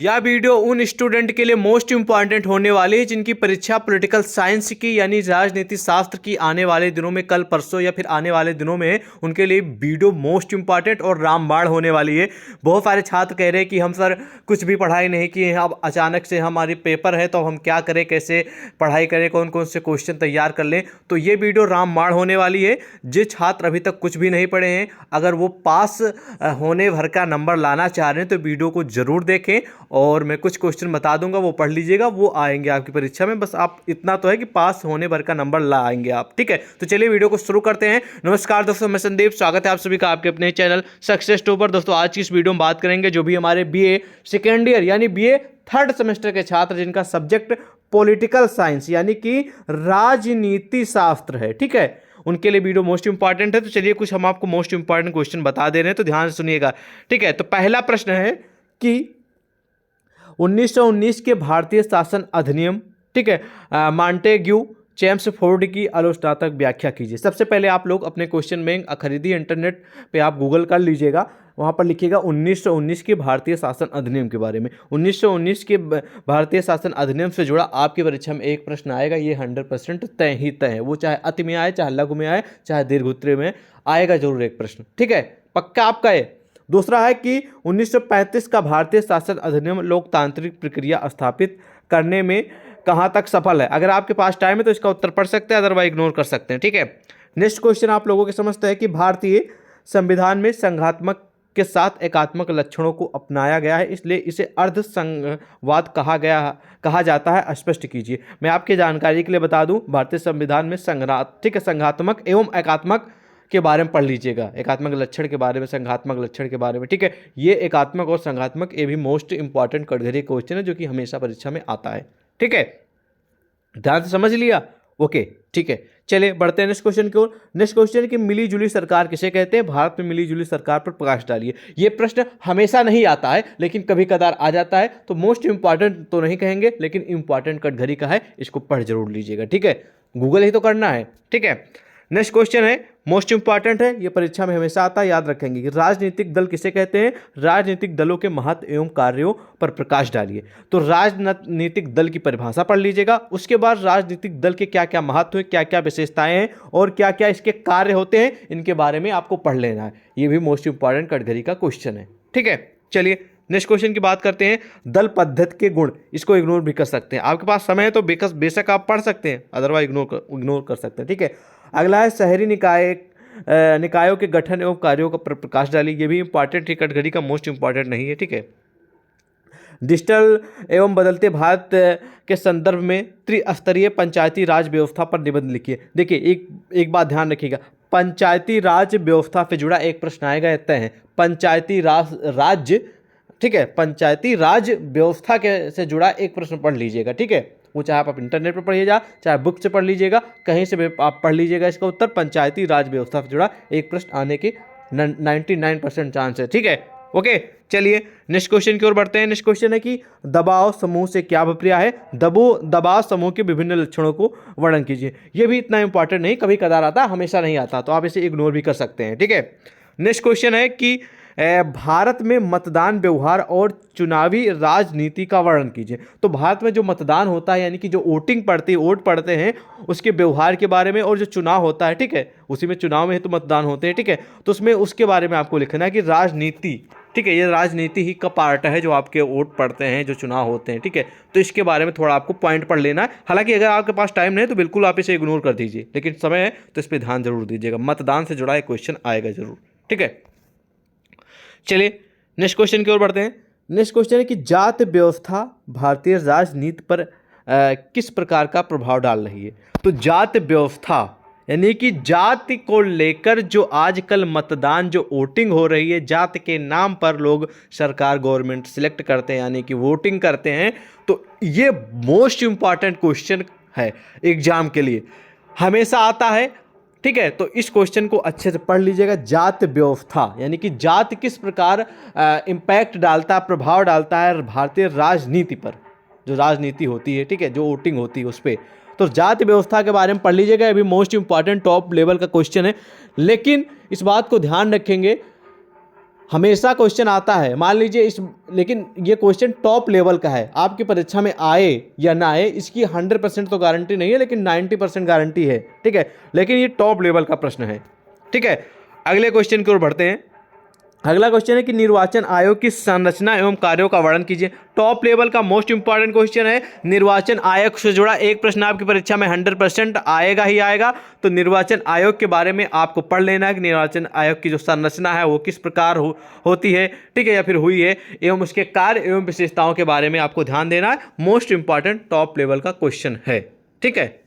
यह वीडियो उन स्टूडेंट के लिए मोस्ट इंपॉर्टेंट होने वाली है जिनकी परीक्षा पॉलिटिकल साइंस की यानी राजनीति शास्त्र की आने वाले दिनों में, कल परसों या फिर आने वाले दिनों में है। उनके लिए वीडियो मोस्ट इंपॉर्टेंट और रामबाण होने वाली है। बहुत सारे छात्र कह रहे हैं कि हम सर कुछ भी पढ़ाई नहीं किए हैं, अब अचानक से हमारी पेपर है तो हम क्या करें, कैसे पढ़ाई करें, कौन कौन से क्वेश्चन तैयार कर लें। तो ये वीडियो रामबाण होने वाली है। जो छात्र अभी तक कुछ भी नहीं पढ़े हैं, अगर वो पास होने भर का नंबर लाना चाह रहे हैं तो वीडियो को जरूर देखें और मैं कुछ क्वेश्चन बता दूंगा, वो पढ़ लीजिएगा, वो आएंगे आपकी परीक्षा में। बस आप इतना तो है कि पास होने भर का नंबर ला आएंगे आप। ठीक है, तो चलिए वीडियो को शुरू करते हैं। नमस्कार दोस्तों, मैं संदीप, स्वागत है आप सभी का आपके अपने चैनल सक्सेस टू पर। दोस्तों आज की इस वीडियो में बात करेंगे जो भी हमारे बीए सेकेंड ईयर यानी बीए थर्ड सेमेस्टर के छात्र जिनका सब्जेक्ट पॉलिटिकल साइंस यानी कि राजनीति शास्त्र है, ठीक है, उनके लिए वीडियो मोस्ट इंपॉर्टेंट है। तो चलिए कुछ हम आपको मोस्ट इंपॉर्टेंट क्वेश्चन बता दे रहे हैं, तो ध्यान से सुनिएगा। ठीक है, तो पहला प्रश्न है कि 1919 के भारतीय शासन अधिनियम, ठीक है, मॉन्टेग्यू चेम्सफोर्ड की आलोचनात्मक व्याख्या कीजिए। सबसे पहले आप लोग अपने क्वेश्चन बैंक खरीदी इंटरनेट पे आप गूगल कर लीजिएगा, वहाँ पर लिखिएगा 1919 के भारतीय शासन अधिनियम के बारे में। 1919 के भारतीय शासन अधिनियम से जुड़ा आपकी परीक्षा में एक प्रश्न आएगा, ये 100% तय ही तय है। वो चाहे अति में आए, चाहे लघु में आए, चाहे दीर्घ उत्तरीय में आएगा जरूर एक प्रश्न। ठीक है, पक्का आपका है। दूसरा है कि 1935 का भारतीय शासन अधिनियम लोकतांत्रिक प्रक्रिया स्थापित करने में कहां तक सफल है। अगर आपके पास टाइम है तो इसका उत्तर पढ़ सकते हैं, अदरवाइज इग्नोर कर सकते हैं। ठीक है, नेक्स्ट क्वेश्चन आप लोगों के समझते हैं कि भारतीय संविधान में संघात्मक के साथ एकात्मक लक्षणों को अपनाया गया है, इसलिए इसे अर्ध संघवाद कहा जाता है, स्पष्ट कीजिए। मैं आपकी जानकारी के लिए बता दूं, भारतीय संविधान में संघात्मक एवं एकात्मक के बारे में पढ़ लीजिएगा, एकात्मक लक्षण के बारे में, संघात्मक लक्षण के बारे में। ठीक है, ये एकात्मक और संघात्मक ये भी मोस्ट इंपॉर्टेंट कटघरे क्वेश्चन है जो कि हमेशा परीक्षा में आता है। ठीक है, ध्यान से समझ लिया। ओके, ठीक है, चलिए बढ़ते हैं नेक्स्ट क्वेश्चन की ओर। नेक्स्ट क्वेश्चन कि मिली जुली सरकार किसे कहते हैं? भारत में मिली जुली सरकार पर प्रकाश डालिए। ये प्रश्न हमेशा नहीं आता है लेकिन कभी कदार आ जाता है, तो मोस्ट इंपॉर्टेंट तो नहीं कहेंगे लेकिन इंपॉर्टेंट कटघरी का है, इसको पढ़ जरूर लीजिएगा। ठीक है, गूगल ही तो करना है। ठीक है, नेक्स्ट क्वेश्चन है मोस्ट इंपॉर्टेंट है, ये परीक्षा में हमेशा आता है, याद रखेंगे कि राजनीतिक दल किसे कहते हैं? राजनीतिक दलों के महत्व एवं कार्यों पर प्रकाश डालिए। तो राजनीतिक दल की परिभाषा पढ़ लीजिएगा, उसके बाद राजनीतिक दल के क्या क्या महत्व है, क्या क्या विशेषताएं हैं और क्या क्या इसके कार्य होते हैं, इनके बारे में आपको पढ़ लेना है। ये भी मोस्ट इंपॉर्टेंट कैटेगरी का क्वेश्चन है। ठीक है, चलिए नेक्स्ट क्वेश्चन की बात करते हैं। दल पद्धति के गुण, इसको इग्नोर भी कर सकते हैं, आपके पास समय है तो बेशक आप पढ़ सकते हैं, अदरवाइज इग्नोर कर सकते हैं। ठीक है, अगला है शहरी निकायों के गठन एवं कार्यों का प्रकाश डालिए। ये भी इंपॉर्टेंट है, कैटेगरी का मोस्ट इंपॉर्टेंट नहीं है। ठीक है, डिजिटल एवं बदलते भारत के संदर्भ में त्रिस्तरीय पंचायती राज व्यवस्था पर निबंध लिखिए। देखिए एक बात ध्यान रखिएगा, पंचायती राज व्यवस्था से जुड़ा एक प्रश्न आएगा, तय है पंचायती राज्य। ठीक है, पंचायती राज व्यवस्था के से जुड़ा एक प्रश्न पढ़ लीजिएगा। ठीक है, वो चाहे आप इंटरनेट पर पढ़िएगा, चाहे बुक से पढ़ लीजिएगा, कहीं से भी आप पढ़ लीजिएगा, इसका उत्तर पंचायती राज व्यवस्था से जुड़ा एक प्रश्न आने के 99% चांस है। ठीक है, ओके, चलिए नेक्स्ट क्वेश्चन की ओर बढ़ते हैं। नेक्स्ट क्वेश्चन है कि दबाव समूह से क्या अभिप्राय है? दबाव समूह के विभिन्न लक्षणों को वर्णन कीजिए। ये भी इतना इंपॉर्टेंट नहीं, कभी कदार आता, हमेशा नहीं आता, तो आप इसे इग्नोर भी कर सकते हैं। ठीक है, नेक्स्ट क्वेश्चन है कि भारत में मतदान व्यवहार और चुनावी राजनीति का वर्णन कीजिए। तो भारत में जो मतदान होता है यानी कि जो वोटिंग पड़ती है, वोट पड़ते हैं, उसके व्यवहार के बारे में, और जो चुनाव होता है, ठीक है, उसी में चुनाव में तो मतदान होते हैं। ठीक है, तो उसमें उसके बारे में आपको लिखना है कि राजनीति, ठीक है, ये राजनीति ही का पार्ट है, जो आपके वोट पड़ते हैं, जो चुनाव होते हैं। ठीक है, तो इसके बारे में थोड़ा आपको पॉइंट पढ़ लेना है। हालांकि अगर आपके पास टाइम नहीं तो बिल्कुल आप इसे इग्नोर कर दीजिए, लेकिन समय है तो इस पर ध्यान जरूर दीजिएगा, मतदान से जुड़ा एक क्वेश्चन आएगा जरूर। ठीक है, चलिए नेक्स्ट क्वेश्चन की ओर बढ़ते हैं। नेक्स्ट क्वेश्चन है कि जाति व्यवस्था भारतीय राजनीति पर किस प्रकार का प्रभाव डाल रही है? तो जाति व्यवस्था यानी कि जाति को लेकर जो आजकल मतदान, जो वोटिंग हो रही है, जाति के नाम पर लोग सरकार, गवर्नमेंट सिलेक्ट करते हैं यानी कि वोटिंग करते हैं, तो ये मोस्ट इंपॉर्टेंट क्वेश्चन है एग्जाम के लिए, हमेशा आता है। ठीक है, तो इस क्वेश्चन को अच्छे से पढ़ लीजिएगा। जाति व्यवस्था यानी कि जाति किस प्रकार इम्पैक्ट डालता है, प्रभाव डालता है भारतीय राजनीति पर, जो राजनीति होती है, ठीक है, जो वोटिंग होती है उस पर। तो जाति व्यवस्था के बारे में पढ़ लीजिएगा, ये भी मोस्ट इंपॉर्टेंट टॉप लेवल का क्वेश्चन है। लेकिन इस बात को ध्यान रखेंगे हमेशा क्वेश्चन आता है, मान लीजिए लेकिन ये क्वेश्चन टॉप लेवल का है, आपकी परीक्षा में आए या ना आए इसकी 100% तो गारंटी नहीं है, लेकिन 90% गारंटी है, ठीक है। लेकिन ये टॉप लेवल का प्रश्न है, ठीक है। अगले क्वेश्चन की ओर बढ़ते हैं। अगला क्वेश्चन है कि निर्वाचन आयोग की संरचना एवं कार्यों का वर्णन कीजिए। टॉप लेवल का मोस्ट इंपॉर्टेंट क्वेश्चन है। निर्वाचन आयोग से जुड़ा एक प्रश्न आपकी परीक्षा में 100% आएगा ही आएगा। तो निर्वाचन आयोग के बारे में आपको पढ़ लेना है कि निर्वाचन आयोग की जो संरचना है वो किस प्रकार होती है, ठीक है, या फिर हुई है, एवं उसके कार्य एवं विशेषताओं के बारे में आपको ध्यान देना है। मोस्ट इंपॉर्टेंट टॉप लेवल का क्वेश्चन है, ठीक है।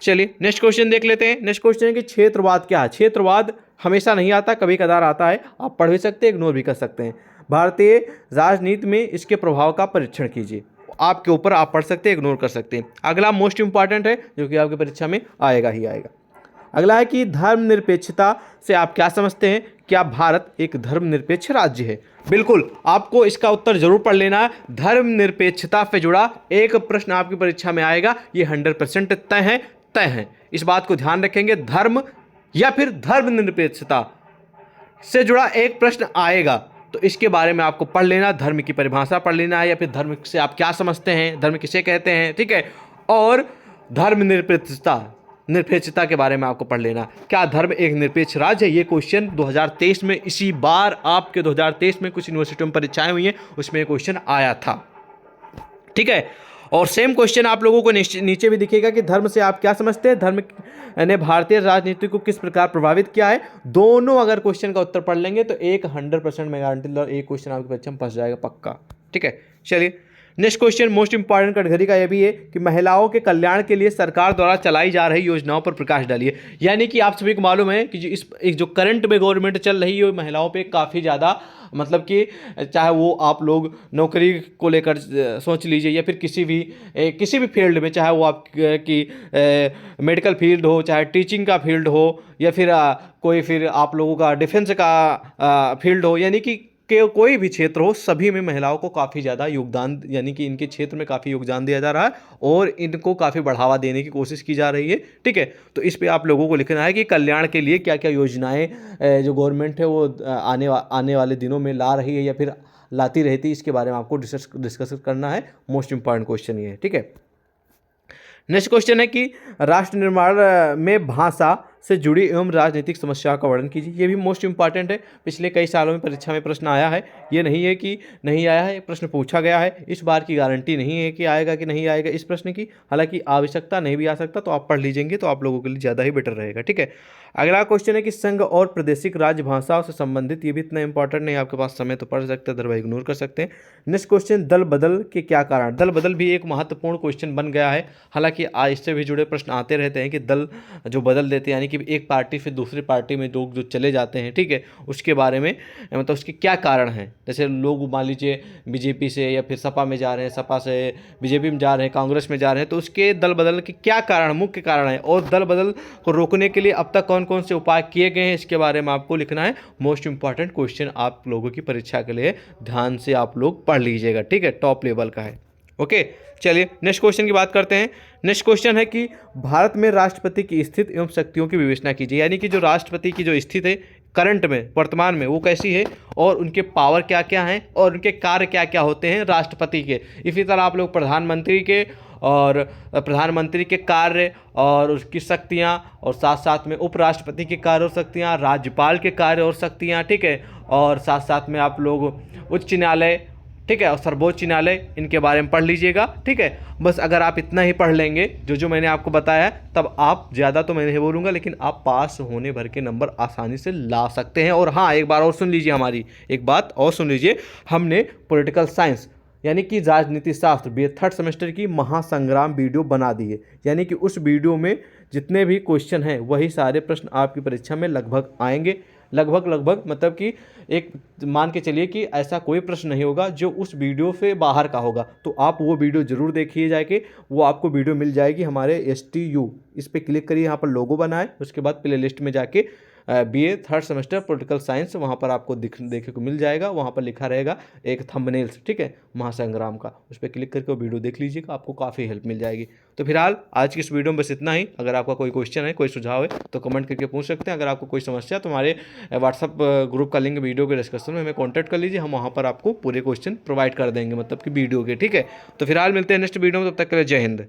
चलिए नेक्स्ट क्वेश्चन देख लेते हैं। नेक्स्ट क्वेश्चन है कि क्षेत्रवाद क्या है। क्षेत्रवाद हमेशा नहीं आता, कभी कदार आता है, आप पढ़ भी सकते हैं, इग्नोर भी कर सकते हैं। भारतीय राजनीति में इसके प्रभाव का परीक्षण कीजिए। आपके ऊपर, आप पढ़ सकते हैं, इग्नोर कर सकते हैं। अगला मोस्ट इंपॉर्टेंट है जो कि आपकी परीक्षा में आएगा ही आएगा। अगला है कि धर्मनिरपेक्षता से आप क्या समझते हैं। क्या भारत एक धर्मनिरपेक्ष राज्य है। बिल्कुल, आपको इसका उत्तर जरूर पढ़ लेना है। धर्मनिरपेक्षता से जुड़ा एक प्रश्न आपकी परीक्षा में आएगा, ये 100% तय है। इस बात को ध्यान रखेंगे, धर्म या फिर धर्मनिरपेक्षता से जुड़ा एक प्रश्न आएगा तो इसके बारे में आपको पढ़ लेना, धर्म की परिभाषा पढ़ लेना है, या फिर धर्म से आप क्या समझते हैं, धर्म किसे कहते हैं, ठीक है। और निरपेक्षता के बारे में आपको पढ़ लेना। क्या धर्म एक निरपेक्ष राज्य है। ये क्वेश्चन 2023 में, इसी बार आपके 2023 में कुछ यूनिवर्सिटियों में परीक्षाएं हुई हैं, उसमें क्वेश्चन आया था, ठीक है। और सेम क्वेश्चन आप लोगों को नीचे भी दिखेगा कि धर्म से आप क्या समझते हैं, धर्म ने भारतीय राजनीति को किस प्रकार प्रभावित किया है। दोनों अगर क्वेश्चन का उत्तर पढ़ लेंगे तो एक 100% मैं गारंटी, एक क्वेश्चन आपकी परीक्षा में फंस जाएगा पक्का, ठीक है। चलिए नेक्स्ट क्वेश्चन मोस्ट इंपॉर्टेंट कटघरी का यह भी है कि महिलाओं के कल्याण के लिए सरकार द्वारा चलाई जा रही योजनाओं पर प्रकाश डालिए। यानी कि आप सभी को मालूम है कि जो करंट में गवर्नमेंट चल रही है महिलाओं पे काफ़ी ज़्यादा, मतलब कि चाहे वो आप लोग नौकरी को लेकर सोच लीजिए या फिर किसी भी फील्ड में, चाहे वो आपकी मेडिकल फील्ड हो, चाहे टीचिंग का फील्ड हो, या फिर फिर आप लोगों का डिफेंस का फील्ड हो, यानी कि कोई भी क्षेत्र हो, सभी में महिलाओं को काफ़ी ज़्यादा योगदान, यानी कि इनके क्षेत्र में काफ़ी योगदान दिया जा रहा है और इनको काफ़ी बढ़ावा देने की कोशिश की जा रही है, ठीक है। तो इस पे आप लोगों को लिखना है कि कल्याण के लिए क्या क्या योजनाएं जो गवर्नमेंट है वो आने वाले दिनों में ला रही है या फिर लाती रहती है, इसके बारे में आपको डिस्कस करना है। मोस्ट इंपॉर्टेंट क्वेश्चन ये है, ठीक है। नेक्स्ट क्वेश्चन है कि राष्ट्र निर्माण में भाषा से जुड़ी एवं राजनीतिक समस्याओं का वर्णन कीजिए। ये भी मोस्ट इंपॉर्टेंट है, पिछले कई सालों में परीक्षा में प्रश्न आया है, ये नहीं है कि नहीं आया है, प्रश्न पूछा गया है। इस बार की गारंटी नहीं है कि आएगा कि नहीं आएगा इस प्रश्न की, हालांकि आवश्यकता नहीं भी आ सकता, तो आप पढ़ लीजिएंगे तो आप लोगों के लिए ज़्यादा ही बेटर रहेगा, ठीक है। अगला क्वेश्चन है कि संघ और प्रादेशिक राज्य भाषाओं से संबंधित, ये भी इतना इंपॉर्टेंट नहीं, आपके पास समय तो पढ़ सकते हैं, अदरवाइज इग्नोर कर सकते हैं। नेक्स्ट क्वेश्चन, दल बदल के क्या कारण। दल बदल भी एक महत्वपूर्ण क्वेश्चन बन गया है, हालांकि आज इससे भी जुड़े प्रश्न आते रहते हैं कि दल जो बदल देते हैं, यानी कि एक पार्टी से दूसरी पार्टी में लोग जो चले जाते हैं, ठीक है, उसके बारे में मतलब उसके क्या कारण हैं। जैसे लोग मान लीजिए बीजेपी से या फिर सपा में जा रहे हैं, सपा से बीजेपी में जा रहे हैं, कांग्रेस में जा रहे हैं, तो उसके दल बदल के क्या कारण, मुख्य कारण है, और दल बदल को रोकने के लिए अब तक कौन कौन से उपाय किए गए हैं, इसके बारे में आपको लिखना है। मोस्ट इंपॉर्टेंट क्वेश्चन आप लोगों की परीक्षा के लिए ध्यान से आप लोग पढ़ लीजिएगा, ठीक है, टॉप लेवल का है। ओके, चलिए नेक्स्ट क्वेश्चन की बात करते हैं। नेक्स्ट क्वेश्चन है कि भारत में राष्ट्रपति की स्थिति एवं शक्तियों की विवेचना कीजिए। यानी कि जो राष्ट्रपति की जो स्थिति है करंट में, वर्तमान में, वो कैसी है और उनके पावर क्या क्या हैं और उनके कार्य क्या क्या होते हैं राष्ट्रपति के। इसी तरह आप लोग प्रधानमंत्री के और प्रधानमंत्री के कार्य और उसकी शक्तियां, और साथ साथ में उपराष्ट्रपति के कार्य और शक्तियां, राज्यपाल के कार्य और शक्तियां, ठीक है, और साथ साथ में आप लोग उच्च न्यायालय, ठीक है, और सर्वोच्च न्यायालय, इनके बारे में पढ़ लीजिएगा, ठीक है। बस अगर आप इतना ही पढ़ लेंगे जो मैंने आपको बताया, तब आप ज़्यादा तो मैं नहीं बोलूँगा, लेकिन आप पास होने भर के नंबर आसानी से ला सकते हैं। और हाँ, एक बार और सुन लीजिए, हमारी एक बात और सुन लीजिए, हमने पॉलिटिकल साइंस यानी कि राजनीति शास्त्र थर्ड सेमेस्टर की महासंग्राम वीडियो बना दी है। यानी कि उस वीडियो में जितने भी क्वेश्चन हैं वही सारे प्रश्न आपकी परीक्षा में लगभग आएंगे। लगभग मतलब कि एक मान के चलिए कि ऐसा कोई प्रश्न नहीं होगा जो उस वीडियो से बाहर का होगा। तो आप वो वीडियो ज़रूर देखिए जाके, वो आपको वीडियो मिल जाएगी हमारे STU, इस पर क्लिक करिए, यहाँ पर लोगो बनाए, उसके बाद प्ले लिस्ट में जाके BA third semester political science, वहाँ पर आपको देखे को मिल जाएगा। वहाँ पर लिखा रहेगा एक थंबनेल्स, ठीक है, महासंग्राम का, उस पर क्लिक करके वो वीडियो देख लीजिएगा, आपको काफ़ी हेल्प मिल जाएगी। तो फिलहाल आज की इस वीडियो में बस इतना ही। अगर आपका कोई क्वेश्चन है, कोई सुझाव है तो कमेंट करके पूछ सकते हैं। अगर आपको कोई समस्या तो हमारे व्हाट्सअप ग्रुप का लिंक वीडियो के डिस्क्रिप्शन में हमें कॉन्टैक्ट कर लीजिए, हम वहाँ पर आपको पूरे क्वेश्चन प्रोवाइड कर देंगे, मतलब कि वीडियो के, ठीक है। तो फिलहाल मिलते हैं नेक्स्ट वीडियो में, तब तक के लिए जय हिंद।